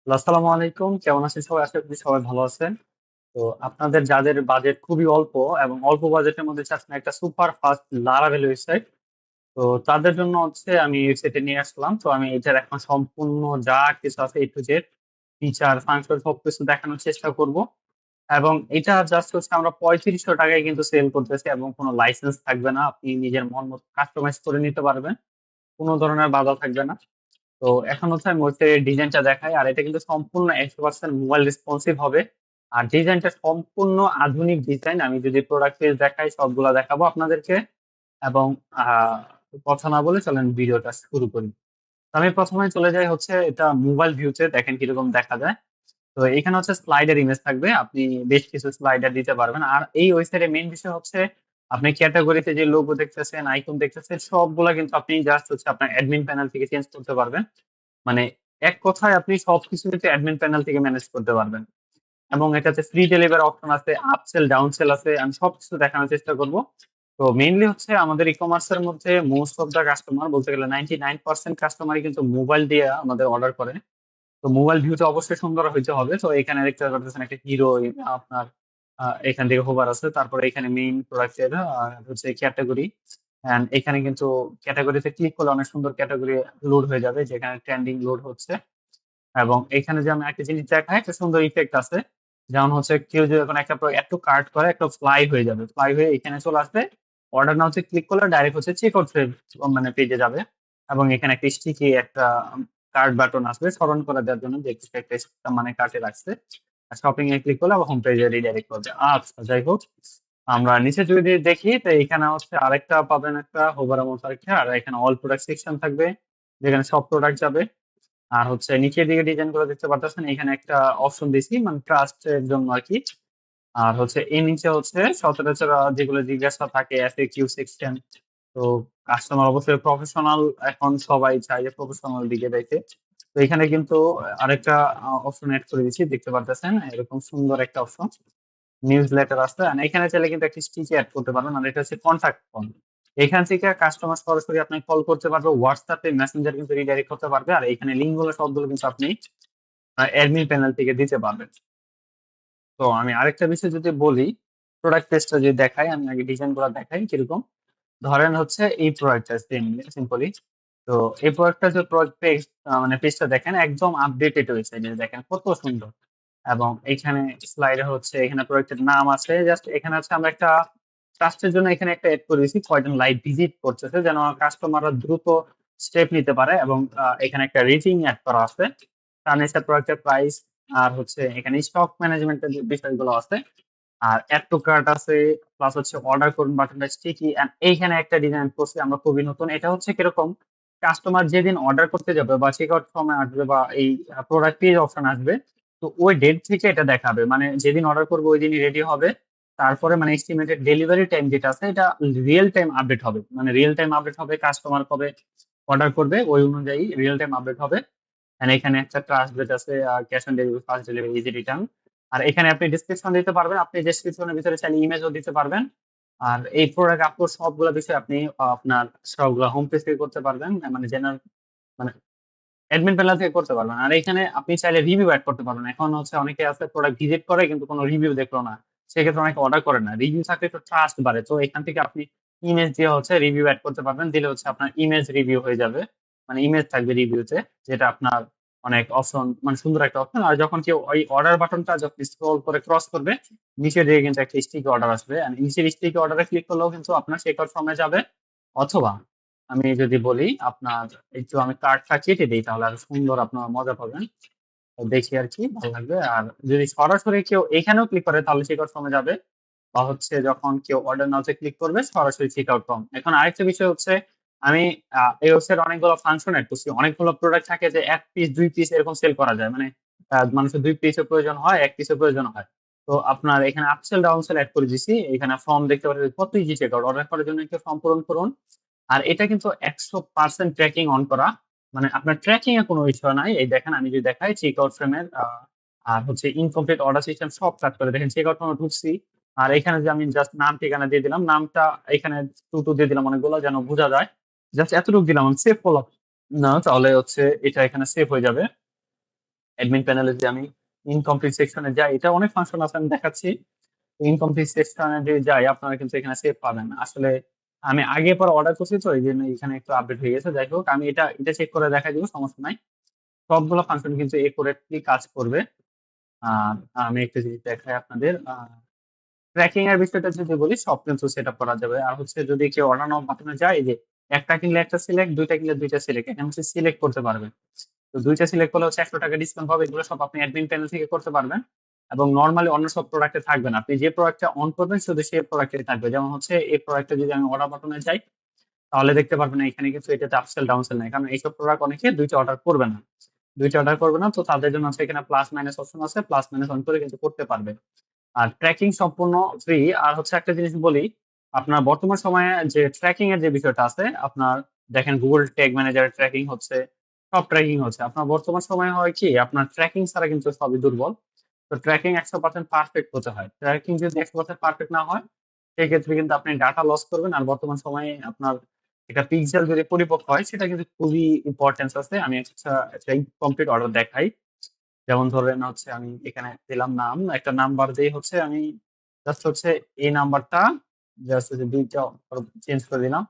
আসসালামু আলাইকুম। কেমন আছেন সবাই? আশা করি সবাই ভালো আছেন। তো আপনাদের যাদের বাজেট খুবই অল্প এবং অল্প বাজেটের মধ্যে চাচ্ছেন একটা সুপার ফাস্ট Laravel ওয়েবসাইট। তো তাদের জন্য হচ্ছে আমি ওয়েবসাইটে নিয়ে আসলাম। তো আমি এটার এখন সম্পূর্ণ যা কিছু আছে A to Z feature, function সবকিছু দেখানোর চেষ্টা করব। এবং এটা জাস্ট হচ্ছে আমরা ৳৩৫০০ কিন্তু সেল করতেছি এবং কোনো লাইসেন্স থাকবে না। আপনি নিজের মন মতো কাস্টমাইজ করে নিতে পারবেন। কোনো ধরনের বাধা থাকবে না। তো এখন হচ্ছে আমি ওয়েবসাইটের ডিজাইনটা দেখাই। আর এটা কিন্তু সম্পূর্ণ 100% মোবাইল রেসপন্সিভ হবে। আর ডিজাইনটা সম্পূর্ণ আধুনিক ডিজাইন। আমি যদি প্রোডাক্ট পেজ দেখাই সবগুলা দেখাবো আপনাদেরকে। এবং আ কথা না বলে চলেন ভিডিওটা শুরু করি। তো আমি ১ম এ চলে যাই হচ্ছে এটা মোবাইল ভিউতে দেখেন কিরকম দেখা যায়। তো এখানে হচ্ছে স্লাইডার ইমেজ থাকবে। আপনি বেশ কিছু স্লাইডার দিতে পারবেন। আর এই ওয়েবসাইটের মেইন বিষয় হচ্ছে আপনি ক্যাটেগরিতে যে লোগো দেখতেছেন, আইকন দেখতেছেন সবগুলা কিন্তু আপনি জাস্ট হচ্ছে আপনার অ্যাডমিন প্যানেল থেকে চেঞ্জ করতে পারবেন। মানে এক কথায় আপনি সবকিছু কিন্তু অ্যাডমিন প্যানেল থেকে ম্যানেজ করতে পারবেন। এবং এটাতে ফ্রি ডেলিভারি অপশন আছে, আপসেল, ডাউনসেল আছে। আমি সবকিছু দেখানোর চেষ্টা করব। তো মেইনলি হচ্ছে আমাদের ই-কমার্স এর মধ্যে মোস্ট অফ দ্যা কাস্টমার বলতে গেলে 99% কাস্টমারই কিন্তু মোবাইল দিয়ে আমাদের অর্ডার করে। তো মোবাইল ভিউটা অবশ্যই সুন্দর হইতে হবে। তো এখানে দেখতে পারতেছেন একটা হিরো আপনার এখান থেকে হোভার আছে। তারপরে এখানে মেইন প্রোডাক্ট এর হচ্ছে ক্যাটেগরি। অ্যান্ড এখানে কিন্তু ক্যাটেগরিতে ক্লিক করলে অনেক সুন্দর ক্যাটেগরি লোড হয়ে যাবে যেখানে ট্রেন্ডিং লোড হচ্ছে। এবং এখানে যে আমি একটা জিনিস দেখাই একটা সুন্দর ইফেক্ট আছে। যেমন হচ্ছে কেউ যদি এখন একটা এড টু কার্ট করে একটা ফ্লাই হয়ে যাবে। ফ্লাই হয়ে এখানে চলে আসবে। অর্ডার নাও তে ক্লিক করলে ডাইরেক্ট হচ্ছে চেকআউট মানে পেজে যাবে। এবং এখানে একটা স্টিকি একটা কার্ট বাটন আসবে স্মরণ করে দেওয়ার জন্য যে একটা মানে কার্টে রাখছে। আর শপিং এ ক্লিক করলে আবার হোম পেজে রিডাইরেক্ট করবে। আচ্ছা যাই হোক। আমরা নিচে যদি দেখি তো এখানে হচ্ছে আরেকটা পাবেন একটা হোভারের মতো আরেকটা আর এখানে অল প্রোডাক্ট সেকশন থাকবে। যেখানে সব প্রোডাক্ট যাবে। আর হচ্ছে নিচের দিকে ডিজাইন গুলো দেখতে পারতেছেন এখানে একটা অপশন দিছি মানে ট্রাস্ট এর জন্য আরকি। আর হচ্ছে এর নিচে হচ্ছে সচরাচর যেগুলো জিজ্ঞাসা থাকে FAQ সেকশন। তো কাস্টমার অবশ্যই প্রফেশনাল এখন সবাই চায় যে প্রফেশনাল দিকে যাইতে। তো এখানে কিন্তু আরেকটা অপশন এড করে দিয়েছি দেখতে পারতেছেন। এরকম সুন্দর একটা অপশন। নিউজ লেটার আছে। আর এখানে চাইলে কিন্তু একটা স্টিকি এড করতে পারবেন। আর এটা হচ্ছে কনট্যাক্ট ফর্ম। এখান থেকে কাস্টমার সরাসরি আপনাকে কল করতে পারবে। WhatsApp এ মেসেঞ্জার কিন্তু রিডাইরেক্ট করতে পারবে। আর এখানে লিঙ্ক গুলো সবগুলো কিন্তু আপনি অ্যাডমিন প্যানেল থেকে দিতে পারবেন। তো আমি আরেকটা বিষয় যদি বলি, প্রোডাক্ট পেজটা যদি দেখাই, আমি আগে ডিজাইন গুলা দেখাই কিরকম। ধরেন হচ্ছে এই প্রোডাক্টটা সিম্পলি। তো এই প্রোডাক্টটা যে প্রোডাক্ট পেজ মানে পেজটা দেখেন একদম আপডেটেড হয়েছে। এই যে দেখেন কত সুন্দর। এবং এইখানে স্লাইডে হচ্ছে এখানে প্রোডাক্টের নাম আছে। জাস্ট এখানে হচ্ছে আমরা একটা ট্রাস্টের জন্য এখানে একটা এড করে দিয়েছি। কয়জন লাইভ ভিজিট করতেছে যেন কাস্টমাররা দ্রুত স্টেপ নিতে পারে এবং এখানে একটা রেটিং এড করা আছে। তার নিচে প্রোডাক্টের প্রাইস আর হচ্ছে এখানে স্টক ম্যানেজমেন্টের যে বিষয়গুলো আছে। আর এড টু কার্ট আছে প্লাস হচ্ছে অর্ডার করুন বাটনটা স্টিকি অ্যান্ড এইখানে একটা ডিজাইন করছি আমরা খুবই নতুন। এটা হচ্ছে কিরকম কাস্টমার যেদিন অর্ডার করতে যাবে বা চেক আউট সময় আসবে বা এই প্রোডাক্ট পেজ অপশন আসবে তো ওই ডেট থেকে এটা দেখাবে। মানে যেদিন অর্ডার করবে ওইদিনই রেডি হবে। তারপরে মানে এস্টিমেটেড ডেলিভারি টাইম যেটা আছে এটা রিয়াল টাইম আপডেট হবে। মানে রিয়াল টাইম আপডেট হবে কাস্টমার কবে অর্ডার করবে ওই অনুযায়ী রিয়াল টাইম আপডেট হবে। এন্ড এখানে একটা ট্রাস্ট বেস আছে cash on delivery, fast delivery, easy return. আর এখানে আপনি ডেসক্রিপশন দিতে পারবেন। আপনি ডেসক্রিপশনের ভিতরে চাইলে ইমেজও দিতে পারবেন। আর এই প্রোডাক্ট আপলোড সবগুলা বিষয় আপনি আপনার সবগুলা হোম পেজ থেকে করতে পারবেন। মানে জেনারেল মানে অ্যাডমিন প্যানেল থেকে করতে পারবেন। আর এখানে আপনি চাইলে রিভিউ এড করতে পারবেন। এখন হচ্ছে অনেকে আছে প্রোডাক্ট ভিজিট করে কিন্তু কোনো রিভিউ দেখলো না। সেক্ষেত্রে অনেকে অর্ডার করে না। রিভিউ থাকলে একটু ট্রাস্ট বাড়ে। তো এখান থেকে আপনি ইমেজ দিয়ে হচ্ছে রিভিউ এড করতে পারবেন। দিলে হচ্ছে আপনার ইমেজ রিভিউ হয়ে যাবে। মানে ইমেজ থাকবে রিভিউতে যেটা আপনার অনেক অপশন মানে সুন্দর একটা অপশন। আর যখন কেউ ওই অর্ডার বাটনটা যখন স্ক্রল করে ক্রস করবে, নিচের দিকে কিন্তু একটা স্টিকি অর্ডার আসবে। আর নিচের স্টিকি অর্ডারে ক্লিক করলেও কিন্তু আপনার চেকআউট ফর্মে যাবে। অথবা আমি যদি বলি আপনার একটু আমি কার্ডটা কেটে দেই তাহলে আরো সুন্দর আপনারা মজা পাবেন। তো দেখি আরকি ভালো লাগবে। আর যদি সরাসরি কেউ এখানেও ক্লিক করে তাহলে চেকআউট ফর্মে যাবে। বা হচ্ছে যখন কেউ অর্ডার নাও তে ক্লিক করবে সরাসরি চেকআউট ফর্ম। এখন আরেকটা বিষয় হচ্ছে আমি এই ওয়েবসাইটে অনেকগুলো ফাংশন এড করছি। অনেকগুলো প্রোডাক্ট থাকে যে ১ পিস ২ পিস এরকম সেল করা যায়। মানে মানুষের ২ পিসের প্রয়োজন হয়, ১ পিসের প্রয়োজন হয়। তো আপনার এখানে আপসেল, ডাউনসেল এড করে দিছি। এখানে ফর্ম দেখতে পাচ্ছেন কত ইজি চেকআউট। অর্ডার করার জন্য একটা ফর্ম পূরণ করুন। আর এটা কিন্তু ১০০% ট্র্যাকিং অন করা। মানে আপনার ট্র্যাকিং এর কোনো বিষয় নাই। এই দেখেন আমি যদি দেখাই চেকআউট ফ্রেমের আর হচ্ছে ইনকমপ্লিট অর্ডার সিস্টেম সব কাজ করে। দেখেন চেকআউট ফর্মে ঢুকছি। আর এখানে যে আমি জাস্ট নাম ঠিকানা দিয়ে দিলাম। নামটা এখানে টু দিয়ে দিলাম অনেকগুলো যেন বোঝা যায়। জাস্ট এতটুকু দিলাম। আমি সেভ করলাম না তাহলে হচ্ছে এটা এখানে সেভ হয়ে যাবে। অ্যাডমিন প্যানেলে যে আমি ইনকমপ্লিট সেকশনে যাই, এটা অনেক ফাংশন আছে আমি দেখাচ্ছি। ইনকমপ্লিট সেকশনে যে যাই আপনারা কিন্তু এখানে সেভ পাবেন। আসলে আমি আগে পরে অর্ডার করছি তো এইজন্য এখানে একটু আপডেট হয়ে গেছে। যাই হোক আমি এটা চেক করে দেখাই দিব, সমস্যা নাই। সবগুলো ফাংশন কিন্তু একুরেটলি কাজ করবে। আর আমি একটা জিনিস দেখাই আপনাদের। ট্র্যাকিং এর বিষয়টা যদি বলি সব কিন্তু সেটআপ করা যাবে। আর হচ্ছে যদি কেউ অর্ডার নাও বাটনে যায়, এই যে একটা কিনলে একটা সিলেক্ট, ২ টা কিনলে ২ টা সিলেক্ট। এখানে হচ্ছে সিলেক্ট করতে পারবেন। তো ২ টা সিলেক্ট করলে হচ্ছে ৳১০০ ডিসকাউন্ট পাবে। এগুলো সব আপনি অ্যাডমিন প্যানেল থেকে করতে পারবেন। এবং নরমালি অন্য সব প্রোডাক্টে থাকবে না। আপনি যে প্রোডাক্টটা অন করবেন শুধু সেই প্রোডাক্টেই থাকবে। যেমন হচ্ছে এই প্রোডাক্টটা যদি আমি অর্ডার বাটনে যাই, তাহলে দেখতে পারবেন এখানে কিন্তু এটাতে আপসেল ডাউনসেল নাই। কারণ এইসব প্রোডাক্ট অনেকে ২ টা অর্ডার করবে না। ২ টা অর্ডার করবে না। তো তাদের জন্য হচ্ছে এখানে প্লাস মাইনাস অপশন আছে। প্লাস মাইনাস অন করে কিন্তু করতে পারবে। আর ট্র্যাকিং সম্পূর্ণ ফ্রি। আর হচ্ছে একটা জিনিস বলি, আপনার বর্তমান সময়ে যে ট্র্যাকিং এর যে বিষয়টা আছে, আপনার দেখেন Google ট্যাগ ম্যানেজার ট্র্যাকিং হচ্ছে, সব ট্র্যাকিং হচ্ছে। আপনার বর্তমান সময়ে হয় কি, আপনার ট্র্যাকিং ছাড়া কিন্তু সবই দুর্বল। তো ট্র্যাকিং ১০০% পারফেক্ট হতে হয়। ট্র্যাকিং যদি ১০০% পারফেক্ট না হয়, সেক্ষেত্রে কিন্তু আপনি ডাটা লস করবেন। আর বর্তমান সময়ে আপনার একটা পিক্সেল যদি পরিপক্ক হয়, সেটা কিন্তু খুবই ইম্পোর্টেন্স আছে। আমি একটা কমপ্লিট অর্ডার দেখাই। যেমন ধরেন হচ্ছে আমি এখানে দিলাম নাম, একটা নাম্বার দিয়ে হচ্ছে আমি জাস্ট হচ্ছে এই নাম্বারটা জাস্ট হচ্ছে ২ টা চেঞ্জ করে দিলাম।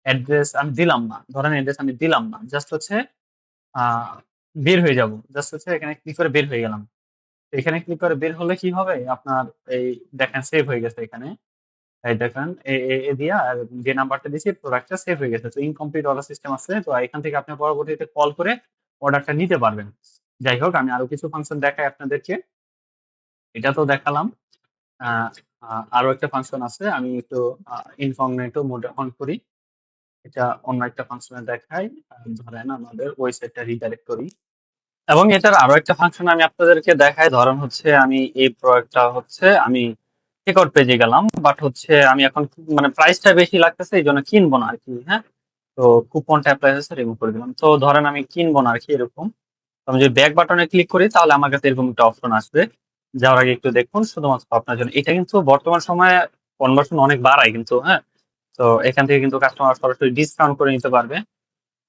অ্যাড্রেস আমি দিলাম না। ধরেন অ্যাড্রেস আমি দিলাম না। জাস্ট হচ্ছে আ বের হয়ে যাবো। জাস্ট হচ্ছে এখানে ক্লিক করে বের হয়ে গেলাম। তো এখানে ক্লিক করে বের হলে কি হবে? আপনার এই দেখেন সেভ হয়ে গেছে এখানে। এই দেখেন এ দিয়া যে নাম্বারটা দিয়েছি প্রোডাক্টটা সেভ হয়ে গেছে। তো ইনকমপ্লিট অর্ডার সিস্টেম আছে। তো এখান থেকে আপনি পরবর্তীতে কল করে অর্ডারটা নিতে পারবেন। যাই হোক আমি আরো কিছু ফাংশন দেখাই আপনাদেরকে। এটা তো দেখালাম। আ আ আরো একটা ফাংশন আছে। আমি একটু আ ইনকগনিটো মোডে অন করি। এটা অন্য একটা ফাংশনে দেখাই। ধরেন আমাদের ওয়েবসাইটটা রিডাইরেক্ট করি। এবং এটার আরো একটা ফাংশন আমি আপনাদেরকে দেখাই। ধরেন হচ্ছে আমি এই প্রোডাক্টটা হচ্ছে আমি চেকআউট পেজে গেলাম। বাট হচ্ছে আমি এখন মানে প্রাইসটা বেশি লাগতেছে এইজন্য কিনবো না আরকি, হ্যাঁ? তো কুপনটা এপ্লাই হয়েছে রিমুভ করে দিলাম। তো ধরেন আমি কিনবো না আরকি এরকম। তো আমি যদি ব্যাক বাটনে ক্লিক করি তাহলে আমার কাছে এরকম একটা অপশন আসবে। যাওয়ার আগে একটু দেখুন শুধুমাত্র আপনার জন্য। এটা কিন্তু বর্তমান সময়ে কনভার্সন অনেক বাড়ায় কিন্তু, হ্যাঁ? তো এখান থেকে কিন্তু কাস্টমার সরাসরি ডিসকাউন্ট করে নিতে পারবে।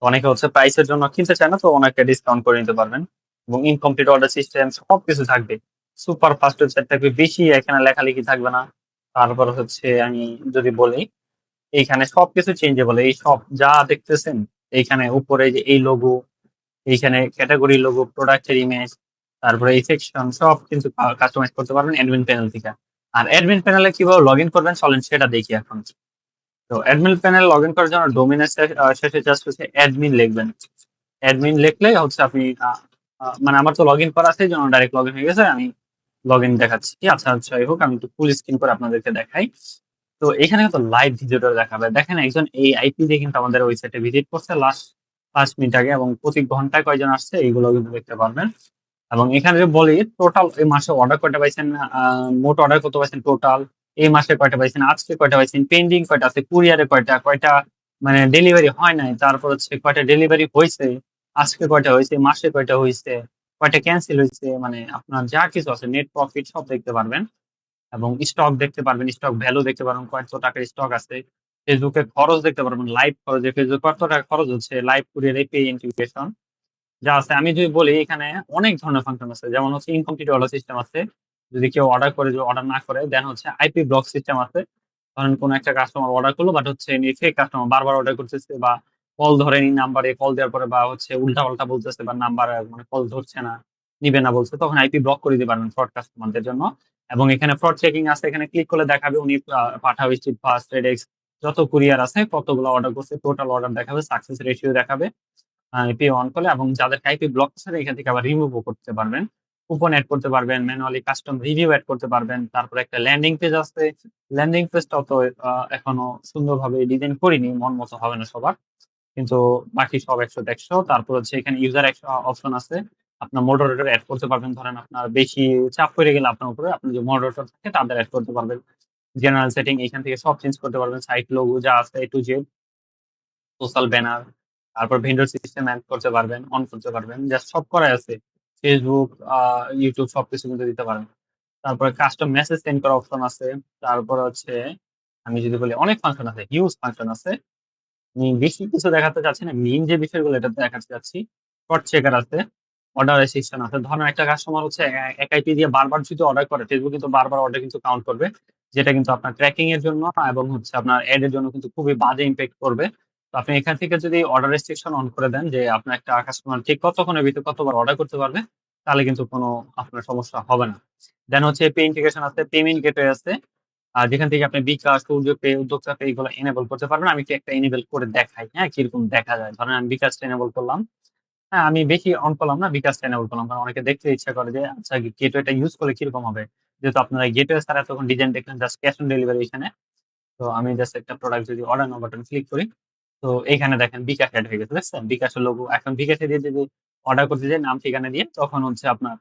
অনেকে হচ্ছে প্রাইসের জন্য কিনতে চায় না, তো অনেকে ডিসকাউন্ট করে নিতে পারবেন। এবং ইনকমপ্লিট অর্ডার সিস্টেম সবকিছু থাকবে। সুপার ফাস্ট ওয়েবসাইট থাকবে, বেশি এখানে লেখালেখি থাকবে না। তারপর হচ্ছে আমি যদি বলি, এইখানে সবকিছু চেঞ্জেবল। এই সব যা দেখতেছেন এইখানে উপরে যে এই লোগো, এইখানে ক্যাটেগরি লোগো, প্রোডাক্টের ইমেজ, তারপরে এই সেকশন সব কিন্তু কাস্টমাইজ করতে পারবেন অ্যাডমিন প্যানেল থেকে। আর অ্যাডমিন প্যানেলে কিভাবে লগইন করবেন চলেন সেটা দেখি এখন। তো অ্যাডমিন প্যানেল লগইন করার জন্য ডোমেইনের শেষে জাস্ট হচ্ছে অ্যাডমিন লিখবেন। অ্যাডমিন লিখলেই হচ্ছে আপনি মানে আমার তো লগইন করা আছে এইজন্য ডাইরেক্ট লগইন হয়ে গেছে। আমি লগইন দেখাচ্ছি। আচ্ছা, আচ্ছা যাই হোক আমি একটু ফুল স্ক্রিন করে আপনাদেরকে দেখাই। তো এখানে কিন্তু লাইভ ভিডিওটা দেখাবে। দেখেন একজন এই আইপি দিয়ে কিন্তু আমাদের ওয়েবসাইটে ভিজিট করছে লাস্ট ৫ মিনিট আগে এবং প্রতি ঘন্টায় কয়জন আসছে এইগুলো কিন্তু দেখতে পারবেন। এবং এখানে যদি বলি টোটাল এই মাসে অর্ডার কয়টা পাইছেন, মোট অর্ডার কত পাইছেন টোটাল, এই মাসে কয়টা পাইছেন, আজকে কয়টা পাইছেন, পেন্ডিং কয়টা আছে, কুরিয়ারে কয়টা, কয়টা মানে ডেলিভারি হয় নাই, তারপর হচ্ছে কয়টা ডেলিভারি হইছে, আজকে কয়টা হইছে, মাসে কয়টা হইছে, কয়টা ক্যানসেল হইছে, মানে আপনার যা কিছু আছে নেট প্রফিট সব দেখতে পারবেন। এবং স্টক দেখতে পারবেন, স্টক ভ্যালু দেখতে পারবেন, কত টাকার স্টক আছে। ফেসবুকে খরচ দেখতে পারবেন, লাইভ খরচ, যে ফেসবুক কত টাকা খরচ হচ্ছে, লাইভ কুরিয়ার, পে ইন্টিগ্রেশন যা আছে। আমি যদি বলি এখানে অনেক ধরনের ফাংশন আছে। যেমন হচ্ছে ইনকমপ্লিট অর্ডার সিস্টেম আছে। যদি কেউ অর্ডার করে, যদি অর্ডার না করে দেন হচ্ছে আইপি ব্লক সিস্টেম আছে। ধরেন কোন একটা কাস্টমার অর্ডার করলো বাট হচ্ছে ফেক কাস্টমার বারবার অর্ডার করতেছে বা কল ধরেনি, নাম্বারে কল দেওয়ার পরে বা হচ্ছে উল্টা-পাল্টা বলতেছে বা নাম্বার মানে কল ধরছে না, নিবে না বলছে, তখন আইপি ব্লক করে দিতে পারবেন ফ্রড কাস্টমারদের জন্য। এবং এখানে ফ্রড চেকিং আছে। এখানে ক্লিক করলে দেখাবে উনি পাঠাও, স্ট্রিট ফাস্ট, FedEx যত কুরিয়ার আছে কতগুলো অর্ডার করছে, টোটাল অর্ডার দেখাবে, সাকসেস রেশিও দেখাবে। এপি অন করলে, এবং যাদেরকে আইপি ব্লক আছে এখান থেকে আবার রিমুভও করতে পারবেন। কুপন এড করতে পারবেন, ম্যানুয়ালি কাস্টম রিভিউ এড করতে পারবেন। তারপরে একটা ল্যান্ডিং পেজ আছে। ল্যান্ডিং পেজটাও তো এখনো সুন্দরভাবে ডিজাইন করিনি। মন মতো হবে না সবার। কিন্তু বাকি সব ১০০ তে ১০০। তারপর হচ্ছে এখানে ইউজার অপশন আছে। আপনার মডারেটর এড করতে পারবেন। ধরেন আপনার বেশি চাপ পড়ে গেলে আপনার উপরে, আপনার যে মডারেটর থাকে তাদের এড করতে পারবেন। জেনারেল সেটিং এখান থেকে সব চেঞ্জ করতে পারবেন। সাইট লোগো যা আছে A to Z, social banner, তারপর ভেন্ডর সিস্টেম এড করতে পারবেন, অন করতে পারবেন। জাস্ট সব করাই আছে। Facebook, YouTube সবকিছু কিন্তু দিতে পারেন। তারপরে কাস্টম মেসেজ সেন্ড করার অপশন আছে। তারপর হচ্ছে আমি যদি বলি অনেক ফাংশন আছে, হিউজ ফাংশন আছে। আমি বেশি কিছু দেখাতে চাচ্ছি না। মেইন যে বিষয়গুলো এটা দেখাতে চাচ্ছি। স্পট চেকার আছে। অর্ডার রেস্ট্রিকশন আছে। ধরেন একটা কাস্টমার হচ্ছে এক আইপি দিয়ে বারবার যদি অর্ডার করে, Facebook কিন্তু বারবার অর্ডার কিন্তু কাউন্ট করবে। যেটা কিন্তু আপনার ট্র্যাকিং এর জন্য এবং হচ্ছে আপনার এড এর জন্য কিন্তু খুবই বাজে ইমপ্যাক্ট করবে। তো আপনি এখান থেকে যদি অর্ডার রেস্ট্রিকশন অন করে দেন যে আপনার একটা কাস্টমার ঠিক কতক্ষণের ভিতরে কতবার অর্ডার করতে পারবে, তাহলে কিন্তু কোনো আপনার সমস্যা হবে না। দেন হচ্ছে পে ইন্টিগ্রেশন আছে, পেমেন্ট গেটওয়ে আছে। যেখান থেকে আপনি বিকাশ, সূর্য পে, উদ্যোক্তা পে এগুলো এনেবল করতে পারবেন। আমি কি একটা এনেবল করে দেখাই, হ্যাঁ? কিরকম দেখা যায়। ধরেন আমি বিকাশটা এনেবল করলাম। হ্যাঁ, আমি বেশি অন করলাম না, বিকাশটা এনেবল করলাম। কারণ অনেকে দেখতে ইচ্ছা করে যে আচ্ছা গেটওয়েটা ইউজ করলে কিরকম হবে? যেহেতু আপনারা গেটওয়ে ছাড়া তখন ডিজাইন দেখলেন জাস্ট ক্যাশ অন ডেলিভারি এখানে। তো আমি জাস্ট একটা প্রোডাক্ট যদি অর্ডার নাও বাটন ক্লিক করি, তো এইখানে দেখেন বিকাশ এড হয়ে গেছে। দেখছেন? বিকাশের লোগো। এখন বিকাশে দিয়ে যদি অর্ডার করতে যাই নাম ঠিকানা দিয়ে তখন হচ্ছে আপনার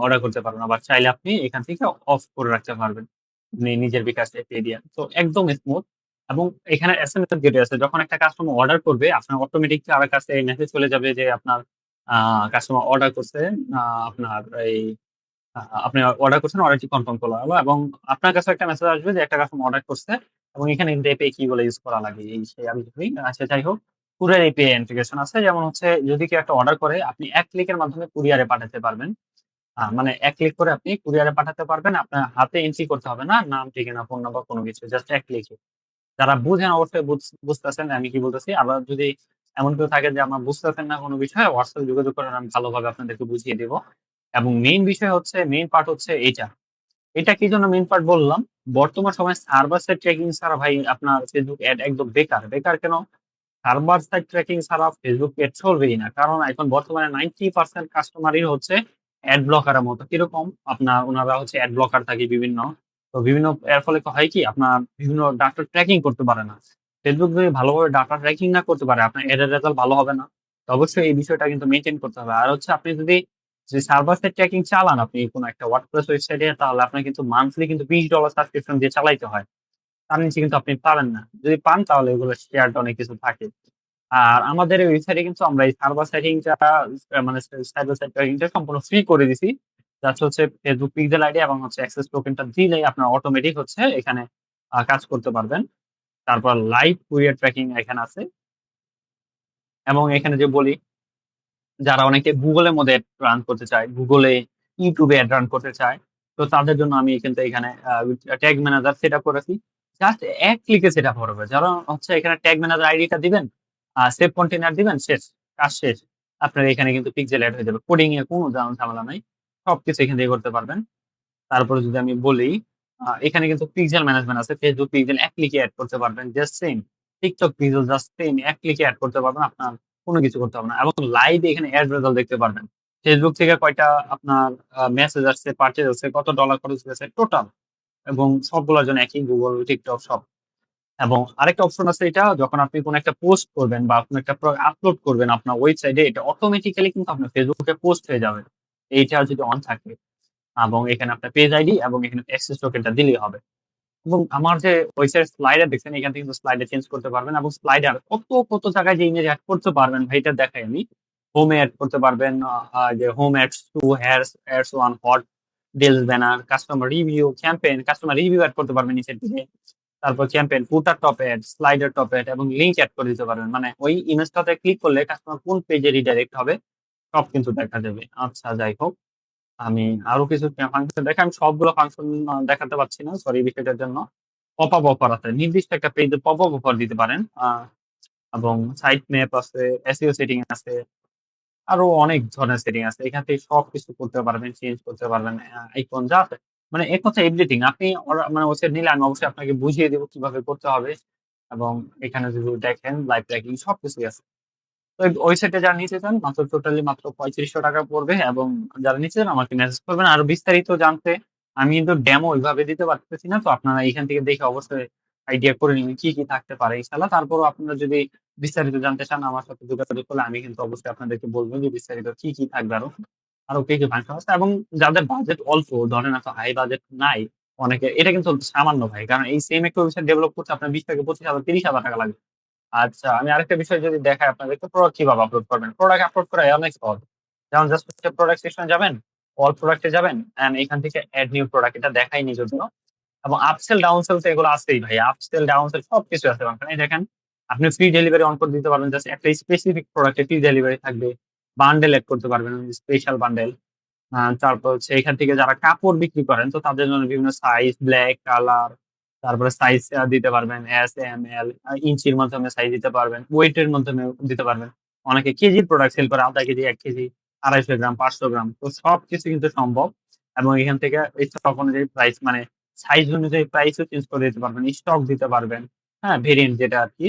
অর্ডার করতে পারবেন। আবার চাইলে আপনি এখান থেকে অফ করে রাখতে পারবেন। আপনি নিজের বিকাশ পে দিয়ে। তো একদম স্মুথ এবং এখানে এসএমএস এর গেটওয়ে আছে। যখন একটা কাস্টমার অর্ডার করবে আপনার অটোমেটিক তার কাছে মেসেজ চলে যাবে যে আপনার আ কাস্টমার অর্ডার করছে। আ আপনার এই আপনি অর্ডার করছেন, অর্ডারটি কনফার্ম করা হলো এবং আপনার কাছে একটা মেসেজ আসবে যে একটা কাস্টমার অর্ডার করছে এবং এখানে কিন্তু এপিআই কি গুলো ইউজ করা লাগে এই সেই আমি বলি। আচ্ছা যাই হোক, কুরিয়ার এপিআই ইন্টিগ্রেশন আছে। যেমন হচ্ছে যদি কেউ একটা অর্ডার করে আপনি এক ক্লিকের মাধ্যমে কুরিয়ারে পাঠাতে পারবেন। মানে এক ক্লিক করে আপনি কুরিয়ারে পাঠাতে পারবেন। আপনার হাতে এন্ট্রি করতে হবে না। নাম, ঠিকানা, ফোন নাম্বার কোনো কিছু। জাস্ট এক ক্লিকে। যারা বুঝেন অবশ্যই বুঝতেছেন আমি কি বলতেছি। আবার যদি এমন কেউ থাকে যে আমার বুঝতেছেন না কোনো বিষয় WhatsApp এ যোগাযোগ করেন আমি ভালোভাবে আপনাদেরকে বুঝিয়ে দেব। এবং মেইন বিষয় হচ্ছে মেইন পার্ট হচ্ছে এইটা। এটা কি জন্য মেইন পার্ট বললাম? বর্তমান সময়ে সার্ভার সাইড ট্র্যাকিং ছাড়া ভাই আপনার Facebook এড একদম বেকার। বেকার কেন? সার্ভার সাইড ট্র্যাকিং ছাড়া Facebook এড চলবেই না। কারণ এখন বর্তমানে 90% কাস্টমারই হচ্ছে অ্যাড ব্লকারের মতো। কিরকম? আপনার উনারা হচ্ছে অ্যাড ব্লকার থাকে বিভিন্ন। তো বিভিন্ন এর ফলে হয় কি? আপনার বিভিন্ন ডাটা ট্র্যাকিং করতে পারে না। Facebook যদি ভালোভাবে ডাটা ট্র্যাকিং না করতে পারে, আপনার এড এর রেজাল্ট ভালো হবে না। তো অবশ্যই এই বিষয়টা কিন্তু মেইনটেইন করতে হবে। আর হচ্ছে আপনি যদি যে সার্ভার সাইড ট্র্যাকিং চালান আপনি কোন একটা WordPress ওয়েবসাইটে তাহলে আপনার কিন্তু মান্থলি কিন্তু $20 সাবস্ক্রিপশন দিয়ে চালাইতে হয়। তার নিচে কিন্তু আপনি পাবেন না। যদি পান তাহলে ওগুলো শেয়ারড অনেক কিছু থাকে। আর আমাদের এই ওয়েবসাইটে কিন্তু আমরা এই সার্ভার সেটিংটা মানে সার্ভার সাইড ট্র্যাকিংটা সম্পূর্ণ ফ্রি করে দিছি। জাস্ট হচ্ছে Facebook পিক্সেল আইডি এবং হচ্ছে অ্যাক্সেস টোকেনটা দিলেই আপনার অটোমেটিক হচ্ছে এখানে কাজ করতে পারবেন। তারপর লাইভ কুরিয়ার ট্র্যাকিং এখানে আছে এবং এখানে যে বলি যারা অনেকে Google এর মধ্যে এড রান করতে চায়, Google এ, YouTube এ এড রান করতে চায়। তো তাদের জন্য আমি কিন্তু এখানে ট্যাগ ম্যানেজার সেটআপ করেছি। জাস্ট এক ক্লিকে সেটআপ হবে। যারা হচ্ছে এখানে ট্যাগ ম্যানেজার আইডিটা দিবেন, সেভ কন্টেইনার দিবেন, শেষ। কাজ শেষ। আপনার এখানে কিন্তু পিক্সেল এড হয়ে যাবে। কোডিং এ কোনো ঝামেলা নাই। সবকিছু এখান থেকে করতে পারবেন। তারপরে যদি আমি বলি, এখানে কিন্তু পিক্সেল ম্যানেজমেন্ট আছে। Facebook পিক্সেল এক ক্লিকে এড করতে পারবেন। Just same. TikTok pixel just same এক ক্লিকে এড করতে পারবেন। আপনার কোন কিছু করতে হবে না। এবং লাইভ এখানে এড রেজাল্ট দেখতে পারবেন। Facebook থেকে কয়টা আপনার মেসেজ আসছে, পারচেজ আসছে, কত ডলার খরচ হয়েছে টোটাল এবং সবগুলোর জন্য একই Google, TikTok সব। এবং আরেকটা অপশন আছে এটা যখন আপনি কোন একটা পোস্ট করবেন বা কোন একটা আপলোড করবেন আপনার ওয়েবসাইটে এটা অটোমেটিক্যালি কিন্তু আপনার Facebook এ পোস্ট হয়ে যাবে। এইটা যদি অন থাকে। এবং এখানে আপনার পেজ আইডি এবং এখানে অ্যাক্সেস টোকেনটা দিলেই হবে। এবং আমার যে ওয়েবসাইট স্লাইডার দেখছেন এখান থেকে কিন্তু স্লাইডার চেঞ্জ করতে পারবেন এবং স্লাইডার কত জায়গায় যে ইমেজ এড করতে পারবেন ভাই এটা দেখাই আমি। হোমে এড করতে পারবেন যে home ads two hairs ads one hot deals banner, customer review, campaign, customer review add করতে পারবেন নিচের দিকে। তারপর campaign, footer top add, slider top add এবং লিংক এড করে দিতে পারবেন। মানে ওই ইমেজটাতে ক্লিক করলে কাস্টমার কোন পেজে রিডাইরেক্ট হবে সব কিন্তু দেখা যাবে। আচ্ছা যাই হোক। আমি আরো কিছু ফাংশন দেখাই। আমি সবগুলো ফাংশন দেখাতে পারছি না। সরি এই বিষয়টার জন্য। পপ-আপ অফার আছে। নির্দিষ্ট একটা পেজে পপ-আপ অফার দিতে পারেন। এবং সাইট ম্যাপ আছে, SEO সেটিং আছে। আরো অনেক ধরনের সেটিং আছে। এখান থেকে সবকিছু করতে পারবেন, চেঞ্জ করতে পারবেন। আইকন যা আছে। মানে এক কথায় এভরিথিং। আপনি মানে ওয়েবসাইট নিলে আমি অবশ্যই আপনাকে বুঝিয়ে দেব কিভাবে করতে হবে। এবং এখানে যদি দেখেন লাইভ ট্র্যাকিং সবকিছুই আছে। তো ওয়েবসাইটে যারা নিতে চান মাত্র টোটালি মাত্র ৳৩৫০০ পড়বে এবং যারা নিতে চান আমাকে মেসেজ করবেন। আরো বিস্তারিত জানতে আমি কিন্তু ডেমো ওইভাবে দিতে পারতেছি না। তো আপনারা এখান থেকে দেখে অবশ্যই আইডিয়া করে নিবেন কি থাকতে পারে ইনশাআল্লাহ। তারপরও আপনারা যদি বিস্তারিত জানতে চান আমার সাথে যোগাযোগ করলে আমি কিন্তু অবশ্যই আপনাদেরকে বলব যে বিস্তারিত কি থাকবে আরো কি ফাংশন আছে এবং যাদের বাজেট অল্প ধরেন এত হাই বাজেট নাই অনেকে এটা কিন্তু সামান্য ভাই। কারণ এই সেম একটা ওয়েবসাইট ডেভেলপ করতে আপনার ২০ থেকে ২৫,০০০ ৳৩০,০০০ লাগবে। আচ্ছা, আমি আরেকটা বিষয় যদি দেখাই আপনাদেরকে প্রোডাক্ট কিভাবে আপলোড করবেন। প্রোডাক্ট আপলোড করা অনেক সহজ। যেমন জাস্ট হচ্ছে প্রোডাক্ট সেকশনে যাবেন, অল প্রোডাক্ট এ যাবেন অ্যান্ড এখান থেকে এড নিউ প্রোডাক্ট এটা দেখাইনি যদিও। এবং আপসেল, ডাউনসেল তো এগুলো আছেই ভাই। আপসেল, ডাউনসেল সবকিছু আছে ওখানে। এই দেখেন আপনি ফ্রি ডেলিভারি অন করে দিতে পারবেন। জাস্ট একটা স্পেসিফিক প্রোডাক্ট এ ফ্রি ডেলিভারি থাকবে। বান্ডেল এড করতে পারবেন, স্পেশাল বান্ডেল। তারপর হচ্ছে এখান থেকে যারা কাপড় বিক্রি করেন তো তাদের জন্য বিভিন্ন সাইজ, ব্ল্যাক কালার, তারপরে সাইজ দিতে পারবেন এস, এম, এল, ইঞ্চির মাধ্যমে সাইজ দিতে পারবেন, ওয়েটের মাধ্যমে দিতে পারবেন। অনেকে কেজির প্রোডাক্ট সেল করে, 0.5 কেজি, 1 কেজি, 250 গ্রাম, 500 গ্রাম। তো সবকিছু কিন্তু সম্ভব। এবং এখান থেকে স্টক অনুযায়ী প্রাইস মানে সাইজ অনুযায়ী প্রাইসও চেঞ্জ করে দিতে পারবেন, স্টক দিতে পারবেন। হ্যাঁ, ভেরিয়েন্ট যেটা আরকি।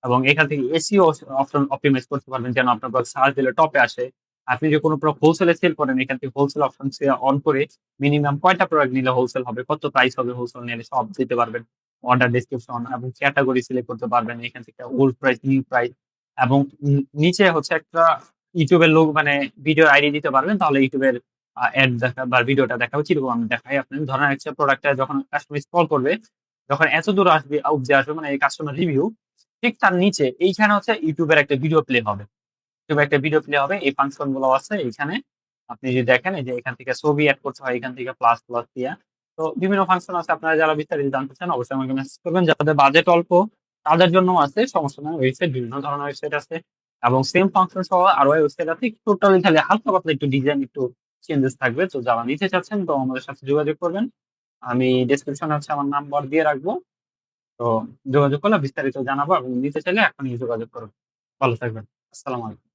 এবং এখান থেকে এসইও অপশন অপটিমাইজ করতে পারবেন যেন আপনার সার্চ দিলে টপে আসে। আপনি যে কোনো প্রোডাক্ট হোলসেলে সেল করেন, এখান থেকে হোলসেল অপশন অন করে মিনিমাম কয়টা প্রোডাক্ট নিলে হোলসেল হবে, কত প্রাইস হবে হোলসেল নিলে সব দিতে পারবেন। অর্ডার ডেসক্রিপশন এবং ক্যাটেগরি সিলেক্ট করতে পারবেন। এখান থেকে ওল্ড প্রাইস, নিউ প্রাইস এবং নিচে হচ্ছে একটা YouTube এর লোক মানে ভিডিও আইডি দিতে পারবেন। তাহলে YouTube এর এড দেখা বা ভিডিওটা দেখাবে কিরকম আমি দেখাই। আপনি ধরেন হচ্ছে প্রোডাক্টটা যখন কাস্টমার স্ক্রল করবে, যখন এত দূর আসবে অব্দি আসবে মানে এই কাস্টমার রিভিউ, ঠিক তার নিচে এইখানে হচ্ছে YouTube এর একটা ভিডিও প্লে হবে। YouTube একটা ভিডিও প্লে হবে। এই ফাংশন গুলো আছে এইখানে। আপনি যদি দেখেন এই যে এখান থেকে ছবি এড করতে হয় এখান থেকে প্লাস দিয়া। তো বিভিন্ন ফাংশন আছে। আপনারা যারা বিস্তারিত জানতে চান অবশ্যই আমাকে মেসেজ করবেন। যাদের বাজেট অল্প তাদের জন্যও আছে, সমস্যা নাই। ওয়েবসাইট বিভিন্ন ধরনের ওয়েবসাইট আছে এবং সেম ফাংশন সহ আরো ওয়েবসাইট আছে। টোটালি খালি হালকা পাতলা একটু ডিজাইন একটু চেঞ্জেস থাকবে। তো যারা নিতে চাচ্ছেন তো আমাদের সাথে যোগাযোগ করবেন। আমি ডেসক্রিপশনে হচ্ছে আমার নাম্বার দিয়ে রাখবো। তো যোগাযোগ করলে বিস্তারিত জানাবো এবং নিতে চাইলে এখনই যোগাযোগ করুন। ভালো থাকবেন। আসসালামু আলাইকুম।